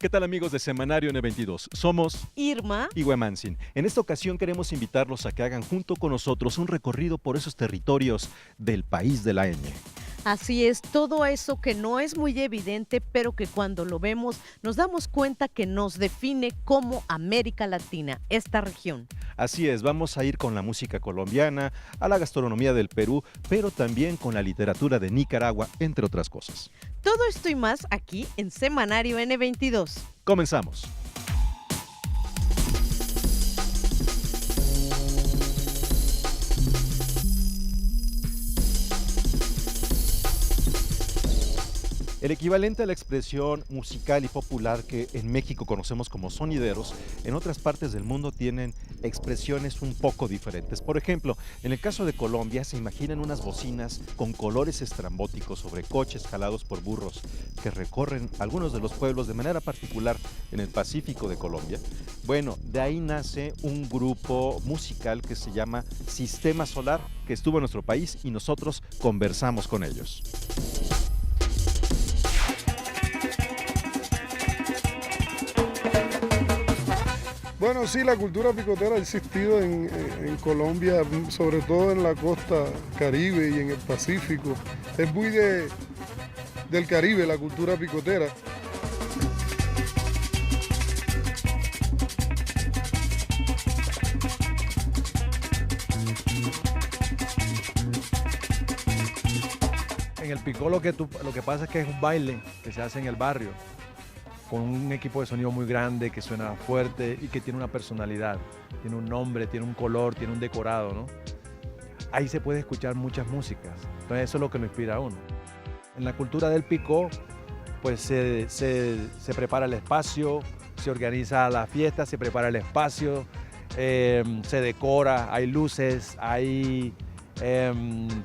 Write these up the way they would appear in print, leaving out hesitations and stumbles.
¿Qué tal amigos de Semanario N22? Somos Irma. y Huemansin. En esta ocasión queremos invitarlos a que hagan junto con nosotros un recorrido por esos territorios del país de la ñ. Así es, todo eso que no es muy evidente, pero que cuando lo vemos nos damos cuenta que nos define como América Latina, esta región. Así es, vamos a ir con la música colombiana, a la gastronomía del Perú, pero también con la literatura de Nicaragua, entre otras cosas. Todo esto y más aquí en Semanario N22. Comenzamos. El equivalente a la expresión musical y popular que en México conocemos como sonideros, en otras partes del mundo tienen expresiones un poco diferentes. Por ejemplo, en el caso de Colombia se imaginan unas bocinas con colores estrambóticos sobre coches jalados por burros que recorren algunos de los pueblos de manera particular en el Pacífico de Colombia. Bueno, de ahí nace un grupo musical que se llama Sistema Solar, que estuvo en nuestro país y nosotros conversamos con ellos. Bueno, sí, la cultura picotera ha existido en Colombia, sobre todo en la costa Caribe y en el Pacífico. Es muy del Caribe la cultura picotera. En el picó lo que pasa es que es un baile que se hace en el barrio, con un equipo de sonido muy grande, que suena fuerte y que tiene una personalidad, tiene un nombre, tiene un color, tiene un decorado, ¿no? Ahí se puede escuchar muchas músicas, entonces eso es lo que lo inspira a uno. En la cultura del picó, pues se prepara el espacio, se organiza la fiesta, se prepara el espacio, se decora, hay luces, hay,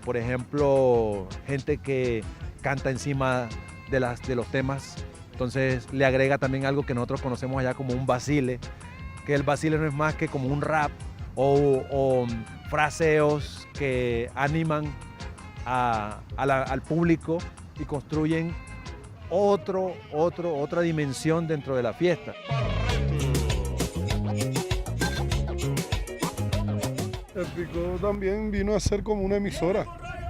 por ejemplo, gente que canta encima de los temas. Entonces le agrega también algo que nosotros conocemos allá como un vacile, que el vacile no es más que como un rap o fraseos que animan al público y construyen otra dimensión dentro de la fiesta. El picó también vino a ser como una emisora.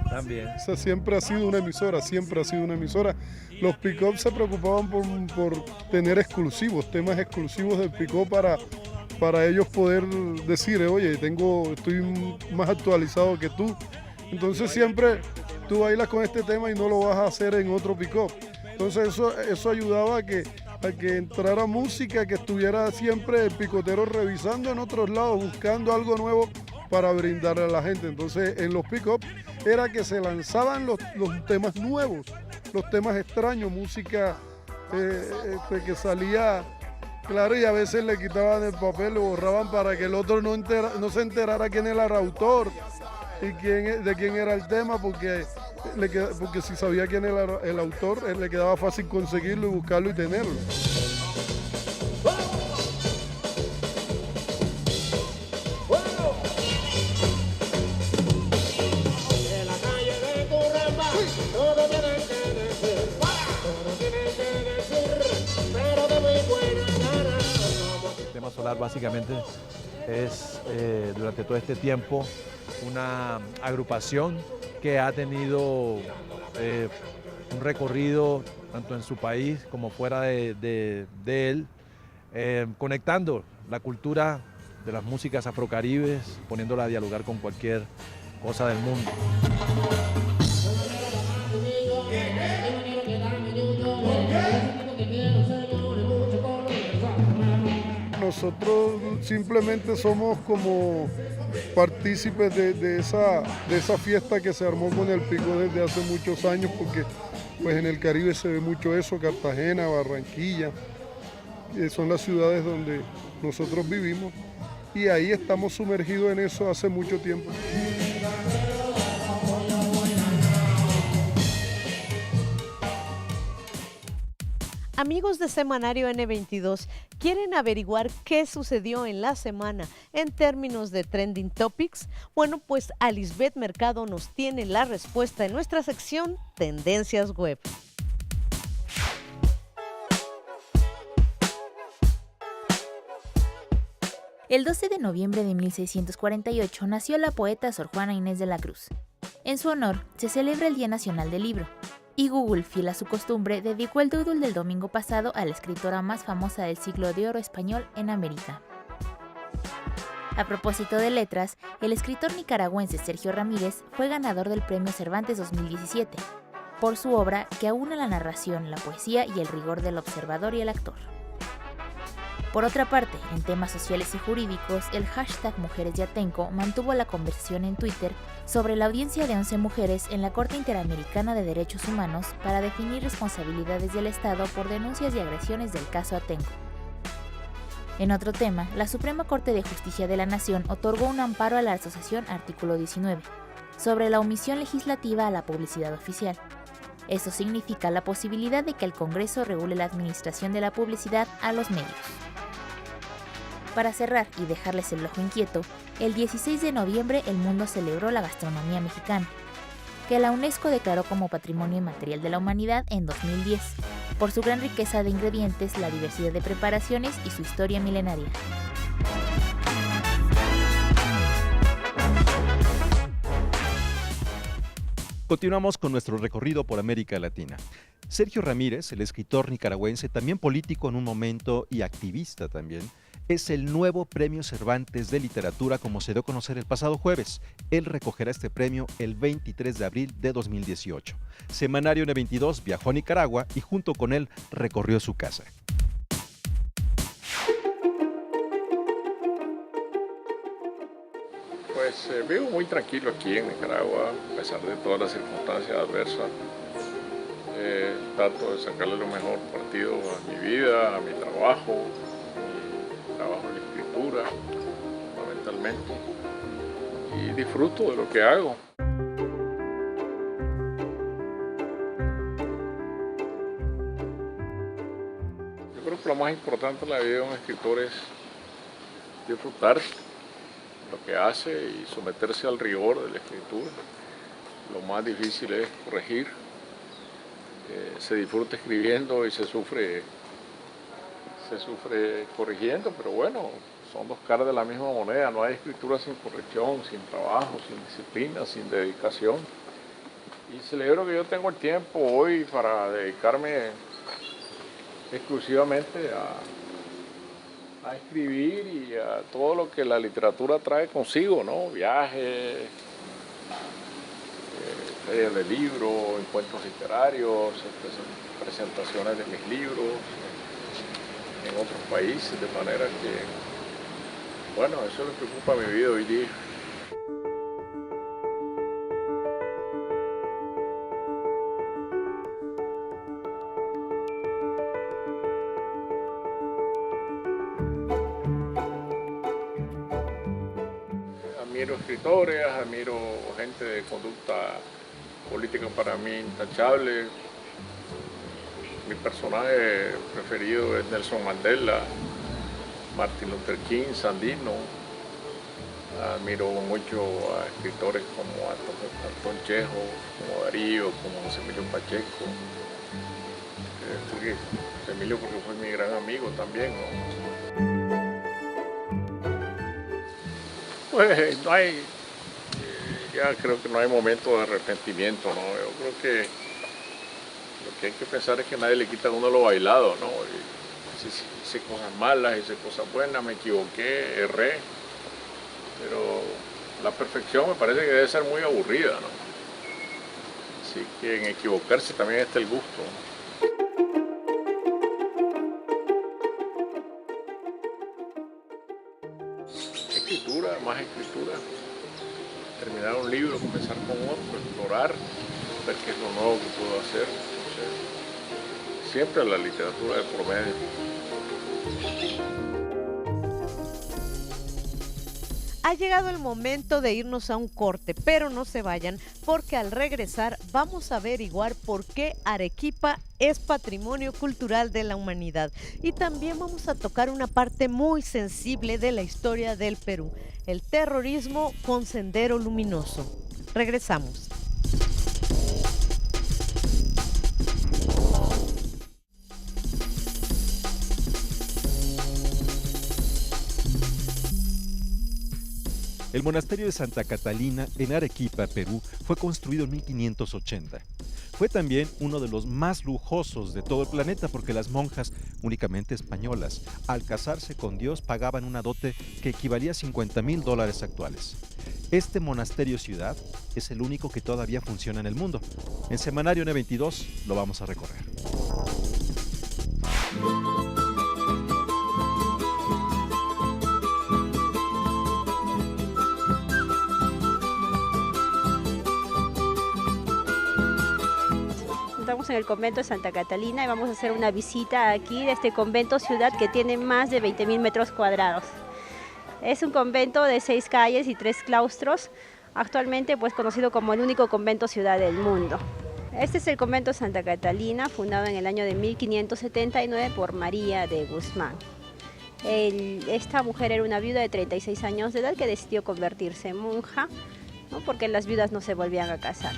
También. O sea, siempre ha sido una emisora, siempre ha sido una emisora. Los pick-up se preocupaban por tener exclusivos, temas exclusivos del pick-up para ellos poder decir, oye, estoy más actualizado que tú. Entonces siempre tú bailas con este tema y no lo vas a hacer en otro pick-up. Entonces eso ayudaba a que entrara música, que estuviera siempre el picotero revisando en otros lados, buscando algo nuevo para brindarle a la gente. Entonces en los pick-up era que se lanzaban los temas nuevos, los temas extraños, música que salía, claro, y a veces le quitaban el papel, lo borraban para que el otro no se enterara quién era el autor y de quién era el tema, porque si sabía quién era el autor, le quedaba fácil conseguirlo y buscarlo y tenerlo. Sistema Solar básicamente es durante todo este tiempo una agrupación que ha tenido un recorrido tanto en su país como fuera de él, conectando la cultura de las músicas afrocaribes, poniéndola a dialogar con cualquier cosa del mundo. Nosotros simplemente somos como partícipes de esa fiesta que se armó con el pico desde hace muchos años, porque pues en el Caribe se ve mucho eso, Cartagena, Barranquilla, son las ciudades donde nosotros vivimos y ahí estamos sumergidos en eso hace mucho tiempo. Amigos de Semanario N22, ¿quieren averiguar qué sucedió en la semana en términos de Trending Topics? Bueno, pues Alisbeth Mercado nos tiene la respuesta en nuestra sección Tendencias Web. El 12 de noviembre de 1648 nació la poeta Sor Juana Inés de la Cruz. En su honor, se celebra el Día Nacional del Libro, y Google, fiel a su costumbre, dedicó el doodle del domingo pasado a la escritora más famosa del siglo de oro español en América. A propósito de letras, el escritor nicaragüense Sergio Ramírez fue ganador del Premio Cervantes 2017, por su obra que aúna la narración, la poesía y el rigor del observador y el actor. Por otra parte, en temas sociales y jurídicos, el hashtag Mujeres de Atenco mantuvo la conversación en Twitter sobre la audiencia de 11 mujeres en la Corte Interamericana de Derechos Humanos para definir responsabilidades del Estado por denuncias y agresiones del caso Atenco. En otro tema, la Suprema Corte de Justicia de la Nación otorgó un amparo a la Asociación Artículo 19 sobre la omisión legislativa a la publicidad oficial. Eso significa la posibilidad de que el Congreso regule la administración de la publicidad a los medios. Para cerrar y dejarles el ojo inquieto, el 16 de noviembre el mundo celebró la gastronomía mexicana, que la UNESCO declaró como Patrimonio Inmaterial de la Humanidad en 2010, por su gran riqueza de ingredientes, la diversidad de preparaciones y su historia milenaria. Continuamos con nuestro recorrido por América Latina. Sergio Ramírez, el escritor nicaragüense, también político en un momento y activista también, es el nuevo Premio Cervantes de Literatura, como se dio a conocer el pasado jueves. Él recogerá este premio el 23 de abril de 2018. Semanario N22 viajó a Nicaragua y junto con él recorrió su casa. Pues vivo muy tranquilo aquí en Nicaragua, a pesar de todas las circunstancias adversas. Trato de sacarle lo mejor partido a mi vida, a mi trabajo en la escritura, fundamentalmente, y disfruto de lo que hago. Yo creo que lo más importante en la vida de un escritor es disfrutar lo que hace y someterse al rigor de la escritura. Lo más difícil es corregir. Se disfruta escribiendo y se sufre corrigiendo, pero bueno, son dos caras de la misma moneda. No hay escritura sin corrección, sin trabajo, sin disciplina, sin dedicación. Y celebro que yo tengo el tiempo hoy para dedicarme exclusivamente a escribir y a todo lo que la literatura trae consigo, ¿no? Viajes, ferias de libros, encuentros literarios, presentaciones de mis libros en otros países, de manera que, bueno, eso es lo que ocupa mi vida hoy día. Admiro escritores, admiro gente de conducta política para mí intachable. Mi personaje preferido es Nelson Mandela, Martin Luther King, Sandino. Admiro mucho a escritores como Antón Chejo, como Darío, como José Emilio Pacheco. José Emilio porque fue mi gran amigo también, ¿no? Pues no hay, ya creo que no hay momento de arrepentimiento, ¿no? Yo creo que lo que hay que pensar es que nadie le quita a uno lo bailado, ¿no? Hice cosas malas, hice cosas buenas, me equivoqué, erré, pero la perfección me parece que debe ser muy aburrida, ¿no? Así que en equivocarse también está el gusto, ¿no? Escritura, más escritura, terminar un libro, comenzar con otro, explorar, ver qué es lo nuevo que puedo hacer. Entonces, siempre la literatura de por medio. Ha llegado el momento de irnos a un corte, pero no se vayan, porque al regresar vamos a averiguar por qué Arequipa es patrimonio cultural de la humanidad. Y también vamos a tocar una parte muy sensible de la historia del Perú, el terrorismo con Sendero Luminoso. Regresamos. El monasterio de Santa Catalina en Arequipa, Perú, fue construido en 1580. Fue también uno de los más lujosos de todo el planeta porque las monjas, únicamente españolas, al casarse con Dios pagaban una dote que equivalía a $50,000 actuales. Este monasterio ciudad es el único que todavía funciona en el mundo. En Semanario N22 lo vamos a recorrer. Estamos en el convento de Santa Catalina y vamos a hacer una visita aquí de este convento ciudad que tiene más de 20.000 metros cuadrados. Es un convento de 6 calles y 3 claustros, actualmente pues conocido como el único convento ciudad del mundo. Este es el convento de Santa Catalina, fundado en el año de 1579 por María de Guzmán. Esta mujer era una viuda de 36 años de edad que decidió convertirse en monja, ¿no? Porque las viudas no se volvían a casar.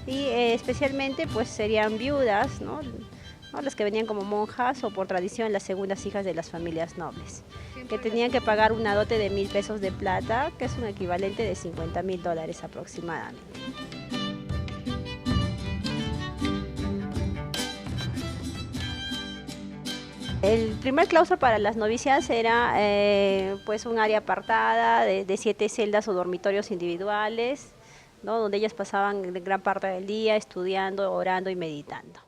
Y especialmente pues serían viudas, ¿no? Las que venían como monjas o por tradición las segundas hijas de las familias nobles, que tenían que pagar una dote de 1.000 pesos de plata, que es un equivalente de $50,000 aproximadamente. El primer claustro para las novicias era pues un área apartada de 7 celdas o dormitorios individuales, ¿no? Donde ellas pasaban gran parte del día estudiando, orando y meditando.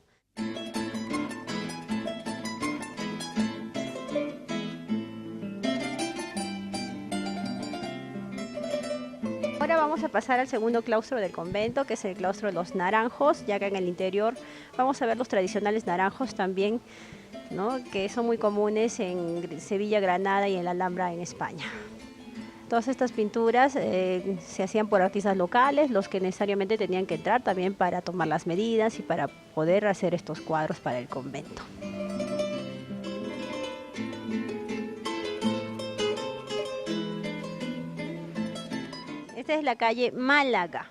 Ahora vamos a pasar al segundo claustro del convento, que es el claustro de los naranjos, ya que en el interior vamos a ver los tradicionales naranjos también, ¿no? Que son muy comunes en Sevilla, Granada y en la Alhambra en España. Todas estas pinturas se hacían por artistas locales, los que necesariamente tenían que entrar también para tomar las medidas y para poder hacer estos cuadros para el convento. Esta es la calle Málaga.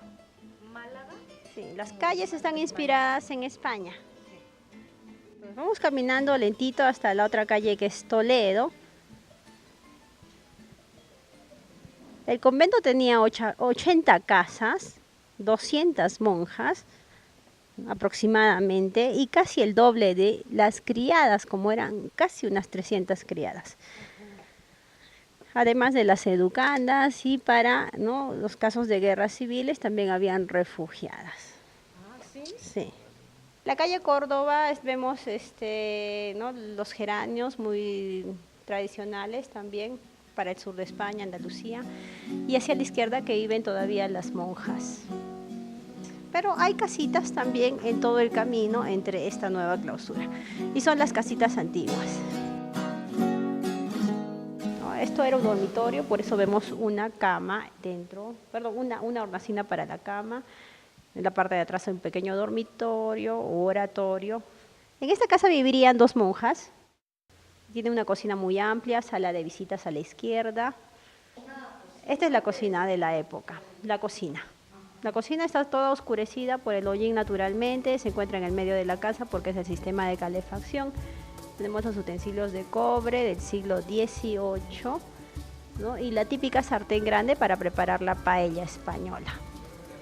¿Málaga? Sí, las calles están inspiradas en España. Pues vamos caminando lentito hasta la otra calle que es Toledo. El convento tenía 80 casas, 200 monjas aproximadamente y casi el doble de las criadas, como eran casi unas 300 criadas. Además de las educandas y para, ¿no?, los casos de guerras civiles también habían refugiadas. Ah, ¿sí? Sí. La calle Córdoba vemos ¿no?, los geranios muy tradicionales también para el sur de España, Andalucía, y hacia la izquierda que viven todavía las monjas. Pero hay casitas también en todo el camino entre esta nueva clausura, y son las casitas antiguas. Esto era un dormitorio, por eso vemos una cama dentro, perdón, una hornacina para la cama. En la parte de atrás hay un pequeño dormitorio o oratorio. En esta casa vivirían 2 monjas. Tiene una cocina muy amplia, sala de visitas a la izquierda. Esta es la cocina de la época, la cocina. La cocina está toda oscurecida por el hollín naturalmente, se encuentra en el medio de la casa porque es el sistema de calefacción. Tenemos los utensilios de cobre del siglo XVIII, ¿no?, y la típica sartén grande para preparar la paella española.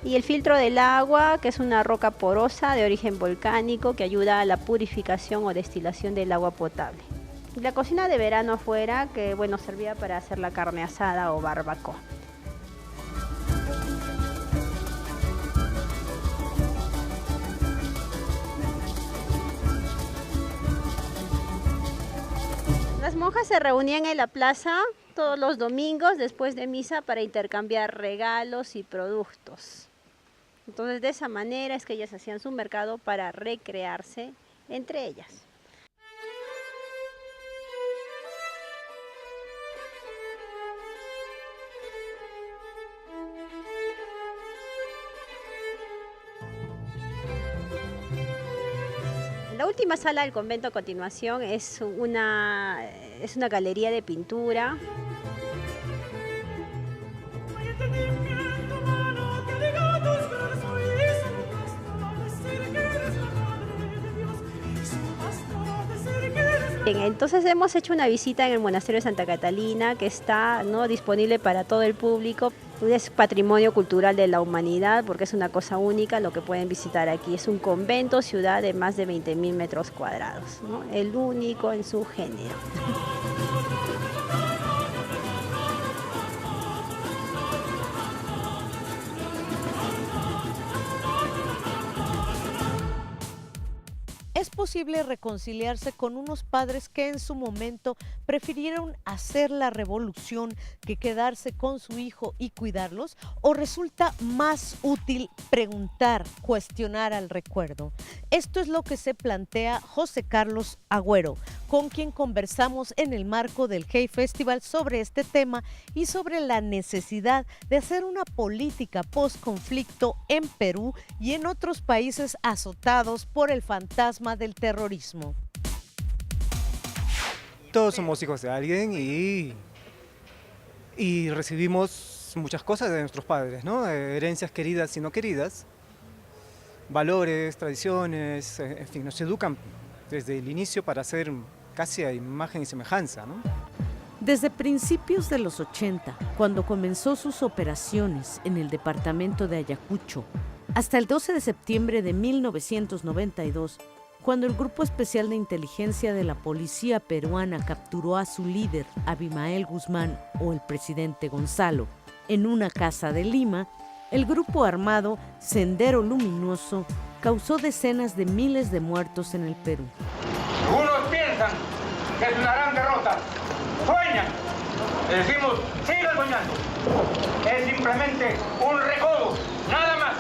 Y el filtro del agua, que es una roca porosa de origen volcánico que ayuda a la purificación o destilación del agua potable. Y la cocina de verano afuera, que bueno, servía para hacer la carne asada o barbacoa. Las monjas se reunían en la plaza todos los domingos después de misa para intercambiar regalos y productos. Entonces, de esa manera es que ellas hacían su mercado para recrearse entre ellas. La última sala del convento a continuación es una galería de pintura. Bien, entonces hemos hecho una visita en el monasterio de Santa Catalina que está, ¿no?, disponible para todo el público. Es patrimonio cultural de la humanidad porque es una cosa única lo que pueden visitar aquí. Es un convento ciudad de más de 20.000 metros cuadrados, ¿no?, el único en su género. Es posible reconciliarse con unos padres que en su momento prefirieron hacer la revolución que quedarse con su hijo y cuidarlos, o resulta más útil preguntar, cuestionar al recuerdo. Esto es lo que se plantea José Carlos Agüero, con quien conversamos en el marco del Hey Festival sobre este tema y sobre la necesidad de hacer una política post-conflicto en Perú y en otros países azotados por el fantasma del terrorismo. Todos somos hijos de alguien y recibimos muchas cosas de nuestros padres, ¿no? Herencias queridas y no queridas, valores, tradiciones, en fin, nos educan desde el inicio para ser casi a imagen y semejanza, ¿no? Desde principios de los 80, cuando comenzó sus operaciones en el departamento de Ayacucho, hasta el 12 de septiembre de 1992, cuando el Grupo Especial de Inteligencia de la Policía Peruana capturó a su líder, Abimael Guzmán, o el presidente Gonzalo, en una casa de Lima, el grupo armado Sendero Luminoso causó decenas de miles de muertos en el Perú. Unos piensan que es una gran derrota, sueñan, le decimos, sigan soñando, es simplemente un recodo, nada más.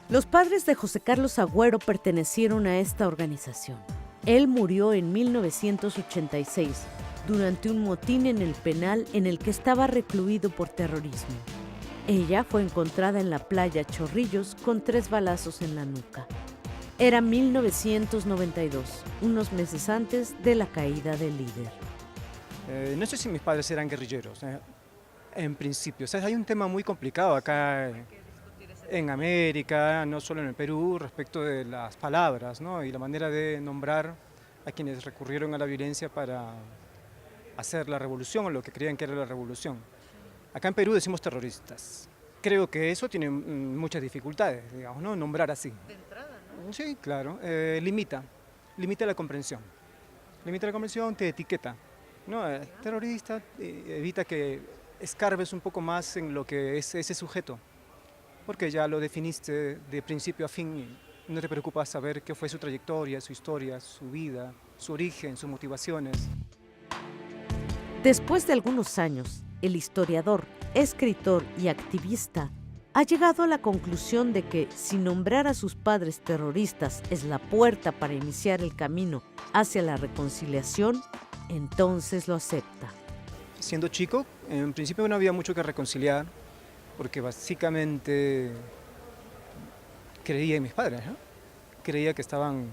Los padres de José Carlos Agüero pertenecieron a esta organización. Él murió en 1986 durante un motín en el penal en el que estaba recluido por terrorismo. Ella fue encontrada en la playa Chorrillos con 3 balazos en la nuca. Era 1992, unos meses antes de la caída del líder. No sé si mis padres eran guerrilleros, en principio. O sea, hay un tema muy complicado acá en América, no solo en el Perú, respecto de las palabras, ¿no?, y la manera de nombrar a quienes recurrieron a la violencia para hacer la revolución o lo que creían que era la revolución. Acá en Perú decimos terroristas. Creo que eso tiene muchas dificultades, digamos, ¿no?, nombrar así. De entrada, ¿no? Sí, claro. Limita la comprensión. Limita la comprensión, te etiqueta, ¿no? Terrorista, evita que escarbes un poco más en lo que es ese sujeto, porque ya lo definiste de principio a fin y no te preocupa saber qué fue su trayectoria, su historia, su vida, su origen, sus motivaciones. Después de algunos años, el historiador, escritor y activista ha llegado a la conclusión de que si nombrar a sus padres terroristas es la puerta para iniciar el camino hacia la reconciliación, entonces lo acepta. Siendo chico, en principio no había mucho que reconciliar, porque básicamente creía en mis padres, ¿no? Creía que estaban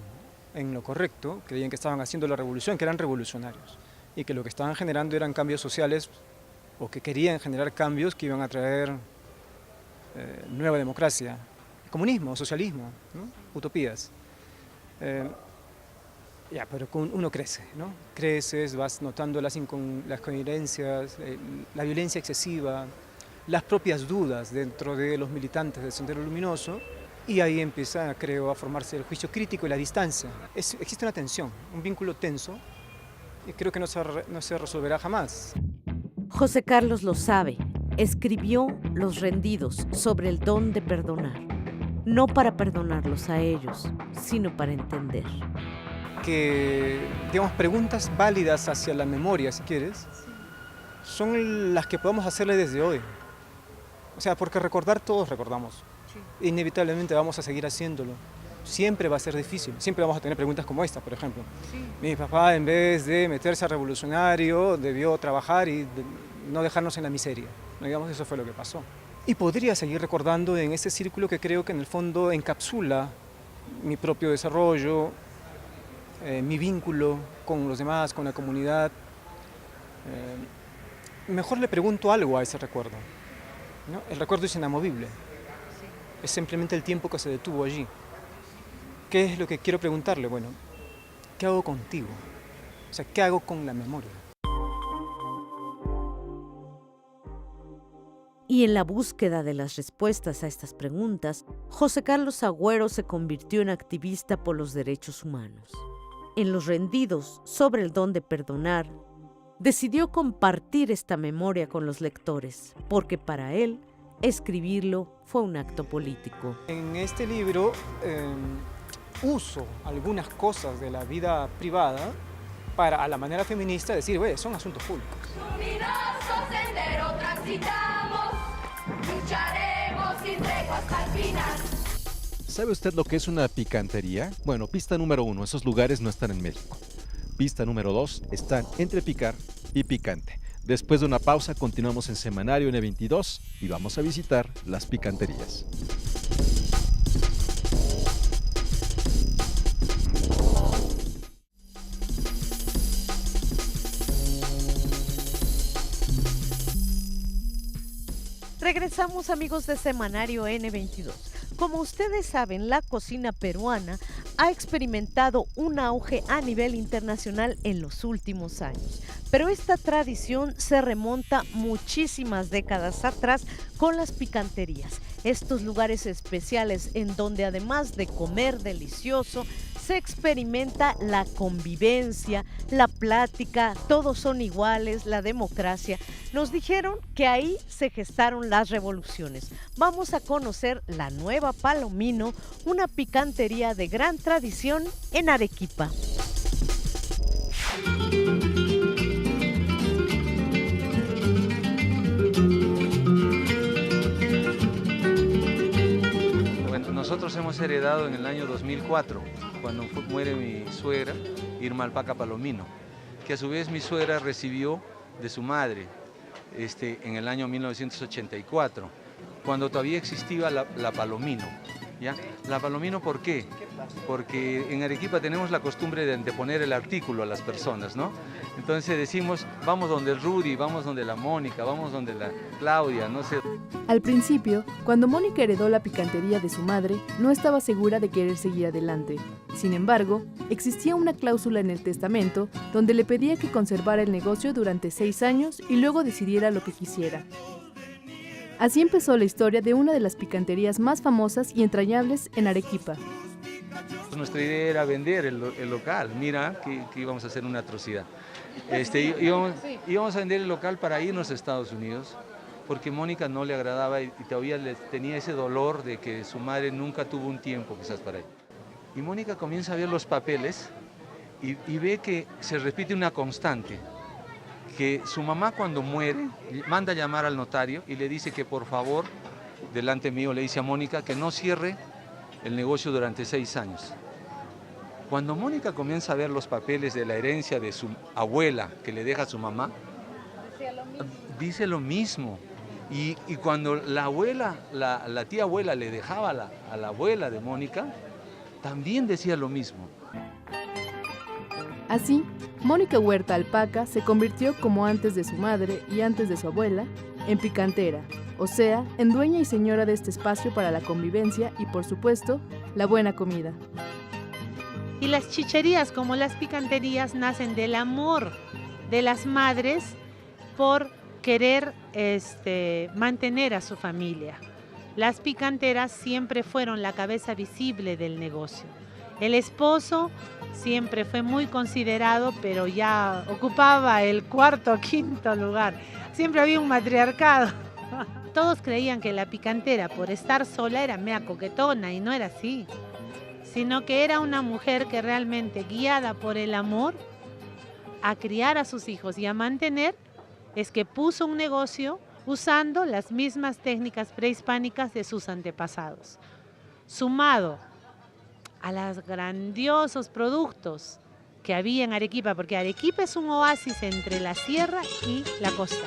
en lo correcto, creían que estaban haciendo la revolución, que eran revolucionarios, y que lo que estaban generando eran cambios sociales, o que querían generar cambios que iban a traer nueva democracia, comunismo, socialismo, ¿no?, utopías. Pero uno crece, ¿no? Creces, vas notando las incoherencias, la violencia excesiva, las propias dudas dentro de los militantes del Sendero Luminoso, y ahí empieza, creo, a formarse el juicio crítico y la distancia. Existe una tensión, un vínculo tenso, y creo que no se resolverá jamás. José Carlos lo sabe. Escribió Los Rendidos sobre el don de perdonar, no para perdonarlos a ellos, sino para entender. Que, digamos, preguntas válidas hacia la memoria, si quieres, son las que podemos hacerle desde hoy. O sea, porque recordar todos recordamos. Sí. Inevitablemente vamos a seguir haciéndolo. Siempre va a ser difícil. Siempre vamos a tener preguntas como esta, por ejemplo. Sí. Mi papá, en vez de meterse a revolucionario, debió trabajar y no dejarnos en la miseria. No, digamos, eso fue lo que pasó. Y podría seguir recordando en ese círculo que creo que en el fondo encapsula mi propio desarrollo, mi vínculo con los demás, con la comunidad. Mejor le pregunto algo a ese recuerdo, ¿no? El recuerdo es inamovible. Sí. Es simplemente el tiempo que se detuvo allí. ¿Qué es lo que quiero preguntarle? Bueno, ¿qué hago contigo? O sea, ¿qué hago con la memoria? Y en la búsqueda de las respuestas a estas preguntas, José Carlos Agüero se convirtió en activista por los derechos humanos. En Los Rendidos, sobre el don de perdonar, decidió compartir esta memoria con los lectores, porque para él, escribirlo fue un acto político. En este libro uso algunas cosas de la vida privada para, a la manera feminista, decir, son asuntos públicos. Luminoso sendero transitamos, lucharemos sin tregua hasta el final. ¿Sabe usted lo que es una picantería? Bueno, pista número 1, esos lugares no están en México. Pista número 2, están entre picar y picante. Después de una pausa, continuamos en Semanario N22 y vamos a visitar las picanterías. Regresamos, amigos de Semanario N22. Como ustedes saben, la cocina peruana ha experimentado un auge a nivel internacional en los últimos años. Pero esta tradición se remonta muchísimas décadas atrás con las picanterías. Estos lugares especiales en donde además de comer delicioso, se experimenta la convivencia, la plática, todos son iguales, la democracia. Nos dijeron que ahí se gestaron las revoluciones. Vamos a conocer la Nueva Palomino, una picantería de gran tradición en Arequipa. Nosotros hemos heredado en el año 2004, cuando muere mi suegra, Irma Alpaca Palomino, que a su vez mi suegra recibió de su madre en el año 1984, cuando todavía existía la Palomino. ¿Ya? La Palomino, ¿por qué? Porque en Arequipa tenemos la costumbre de anteponer el artículo a las personas, ¿no? Entonces decimos, vamos donde el Rudy, vamos donde la Mónica, vamos donde la Claudia, no sé. Al principio, cuando Mónica heredó la picantería de su madre, no estaba segura de querer seguir adelante. Sin embargo, existía una cláusula en el testamento donde le pedía que conservara el negocio durante 6 años y luego decidiera lo que quisiera. Así empezó la historia de una de las picanterías más famosas y entrañables en Arequipa. Nuestra idea era vender el local. Mira que íbamos a hacer una atrocidad. Íbamos a vender el local para irnos a Estados Unidos, porque Mónica no le agradaba y todavía tenía ese dolor de que su madre nunca tuvo un tiempo quizás para ella. Y Mónica comienza a ver los papeles y ve que se repite una constante, que su mamá cuando muere manda a llamar al notario y le dice que por favor, delante mío le dice a Mónica que no cierre el negocio durante 6 años. Cuando Mónica comienza a ver los papeles de la herencia de su abuela que le deja a su mamá, dice lo mismo. Y cuando la abuela, la tía abuela le dejaba a la abuela de Mónica, también decía lo mismo. Así, Mónica Huerta Alpaca se convirtió, como antes de su madre y antes de su abuela, en picantera, o sea, en dueña y señora de este espacio para la convivencia y, por supuesto, la buena comida. Y las chicherías, como las picanterías, nacen del amor de las madres por querer mantener a su familia. Las picanteras siempre fueron la cabeza visible del negocio. El esposo siempre fue muy considerado, pero ya ocupaba el 4º o 5º lugar. Siempre había un matriarcado. Todos creían que la picantera, por estar sola, era mea coquetona, y no era así, sino que era una mujer que realmente, guiada por el amor a criar a sus hijos y a mantener, es que puso un negocio usando las mismas técnicas prehispánicas de sus antepasados, sumado a los grandiosos productos que había en Arequipa, porque Arequipa es un oasis entre la sierra y la costa.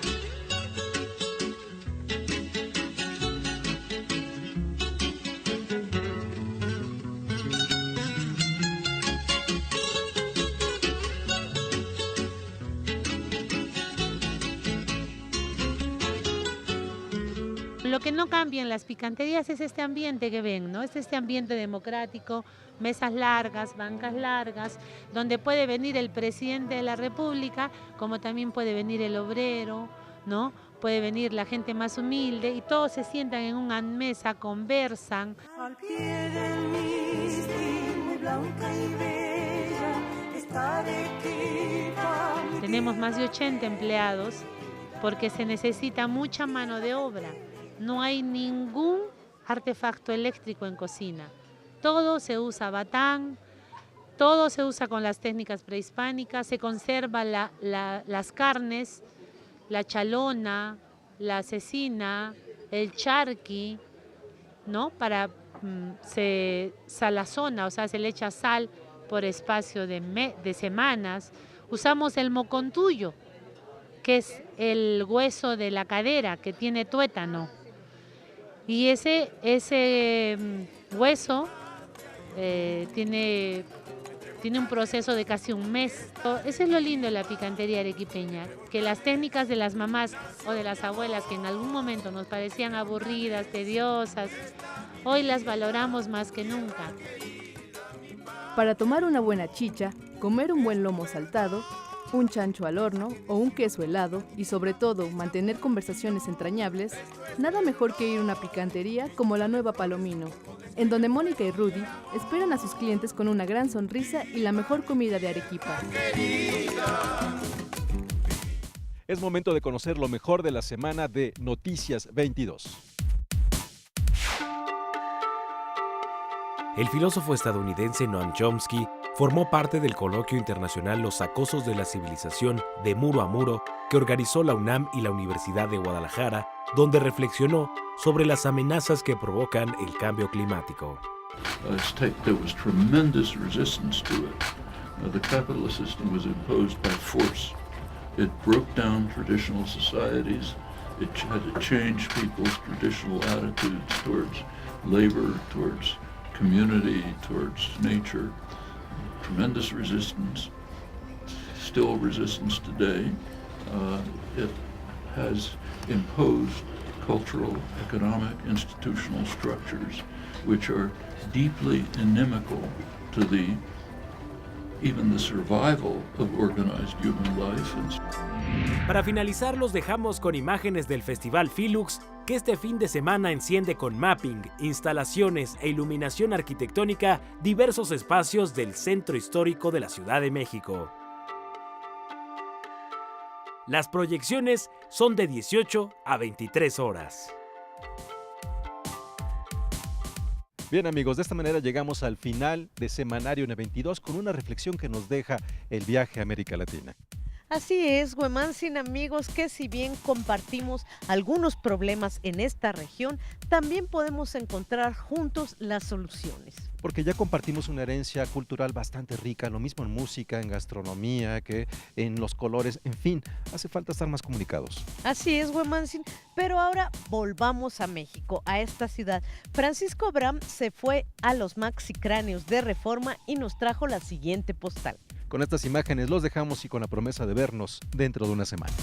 Lo que no cambia en las picanterías es este ambiente que ven, ¿no? Es este ambiente democrático, mesas largas, bancas largas, donde puede venir el presidente de la República, como también puede venir el obrero, ¿no? Puede venir la gente más humilde y todos se sientan en una mesa, conversan. Al pie del Misti, muy blanca y bella, está Arequipa. Tenemos más de 80 empleados porque se necesita mucha mano de obra. No hay ningún artefacto eléctrico en cocina. Todo se usa batán, todo se usa con las técnicas prehispánicas, se conserva las carnes, la chalona, la cecina, el charqui, ¿no? Se salazona, o sea, se le echa sal por espacio de semanas. Usamos el mocontuyo, que es el hueso de la cadera que tiene tuétano. Y ese hueso tiene un proceso de casi un mes. Eso es lo lindo de la picantería arequipeña, que las técnicas de las mamás o de las abuelas que en algún momento nos parecían aburridas, tediosas, hoy las valoramos más que nunca. Para tomar una buena chicha, comer un buen lomo saltado, un chancho al horno o un queso helado y sobre todo mantener conversaciones entrañables, nada mejor que ir a una picantería como la Nueva Palomino, en donde Mónica y Rudy esperan a sus clientes con una gran sonrisa y la mejor comida de Arequipa. Es momento de conocer lo mejor de la semana de Noticias 22. El filósofo estadounidense Noam Chomsky formó parte del coloquio internacional Los acosos de la civilización de muro a muro que organizó la UNAM y la Universidad de Guadalajara, donde reflexionó sobre las amenazas que provocan el cambio climático. There was tremendous resistance to it. The capitalist system was imposed by force. It broke down traditional societies. It had to change people's traditional attitudes towards labor, towards community, towards nature. Tremendous resistance, still resistance today. It has imposed cultural, economic, institutional structures which are deeply inimical to even the survival of organized human life. Para finalizar, los dejamos con imágenes del Festival Filux, que este fin de semana enciende con mapping, instalaciones e iluminación arquitectónica diversos espacios del centro histórico de la Ciudad de México. Las proyecciones son de 18 a 23 horas. Bien amigos, de esta manera llegamos al final de Semanario N22 con una reflexión que nos deja el viaje a América Latina. Así es, Huemansin, amigos, que si bien compartimos algunos problemas en esta región, también podemos encontrar juntos las soluciones. Porque ya compartimos una herencia cultural bastante rica, lo mismo en música, en gastronomía, que en los colores, en fin, hace falta estar más comunicados. Así es, Huemansin, pero ahora volvamos a México, a esta ciudad. Francisco Abraham se fue a los Maxicráneos de Reforma y nos trajo la siguiente postal. Con estas imágenes los dejamos y con la promesa de vernos dentro de una semana.